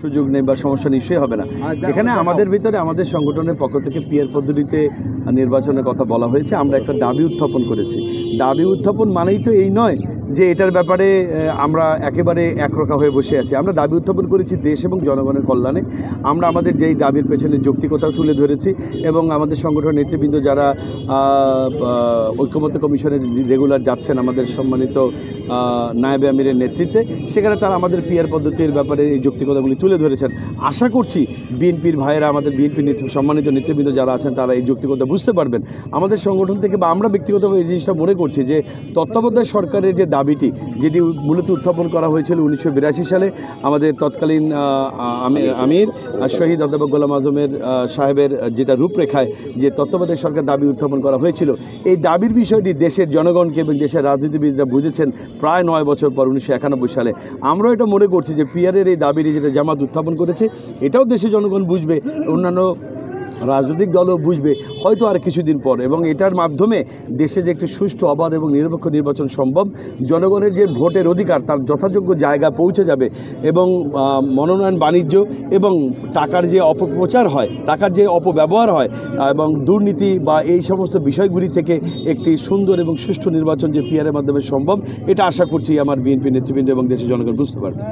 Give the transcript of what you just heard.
সুযোগ নেই বা সমস্যা নিশ্চয়ই হবে না। এখানে আমাদের ভিতরে আমাদের সংগঠনের পক্ষ থেকে পিয়ার পদ্ধতিতে নির্বাচনের কথা বলা হয়েছে। আমরা একটা দাবি উত্থাপন করেছি। দাবি উত্থাপন মানেই তো এই নয় যে এটার ব্যাপারে আমরা একেবারে একরোখা হয়ে বসে আছি। আমরা দাবি উত্থাপন করেছি দেশ এবং জনগণের কল্যাণে। আমরা আমাদের যেই দাবির পেছনে যৌক্তিকতাও তুলে ধরেছি এবং আমাদের সংগঠনের নেতৃবৃন্দ যারা ঐক্যমত্য কমিশনে রেগুলার যাচ্ছেন আমাদের সম্মানিত নায়েবে আমিরের নেতৃত্বে, সেখানে তারা আমাদের পিয়ার পদ্ধতির ব্যাপারে এই যৌক্তিকতাগুলি তুলে ধরেছেন। আশা করছি বিএনপির ভাইয়েরা, আমাদের বিএনপির সম্মানিত নেতৃবৃন্দ যারা আছেন তারা এই যৌক্তিকতা বুঝতে পারবেন। আমাদের সংগঠন থেকে বা আমরা ব্যক্তিগতভাবে এই জিনিসটা মনে করছি যে তত্ত্বাবধায়ক সরকারের যে দাবিটি, যেটি মূলত উত্থাপন করা হয়েছিল 1982 সালে আমাদের তৎকালীন আমির শহীদ অধ্যাপক গোলাম আজমের সাহেবের যেটা রূপরেখায় যে তত্ত্বাবধায়ক সরকার দাবি উত্থাপন করা হয়েছিল, এই দাবির বিষয়টি দেশের জনগণকে এবং দেশের রাজনীতিবিদরা বুঝেছেন প্রায় 9 বছর পর 1991 সালে। আমরাও এটা মনে করছি যে পিয়ারের এই দাবিটি যেটা জামাত উত্থাপন করেছে, এটাও দেশের জনগণ বুঝবে, অন্যান্য রাজনৈতিক দলও বুঝবে হয়তো আর কিছুদিন পর, এবং এটার মাধ্যমে দেশে যে একটি সুষ্ঠু, অবাধ এবং নিরপেক্ষ নির্বাচন সম্ভব। জনগণের যে ভোটের অধিকার তার যথাযোগ্য জায়গা পৌঁছে যাবে এবং মনোনয়ন বাণিজ্য এবং টাকার যে অপপ্রচার হয়, টাকার যে অপব্যবহার হয় এবং দুর্নীতি বা এই সমস্ত বিষয়গুলি থেকে একটি সুন্দর এবং সুষ্ঠু নির্বাচন যে পিয়ারের মাধ্যমে সম্ভব, এটা আশা করছি আমার বিএনপি নেতৃবৃন্দ এবং দেশের জনগণ বুঝতে পারবে।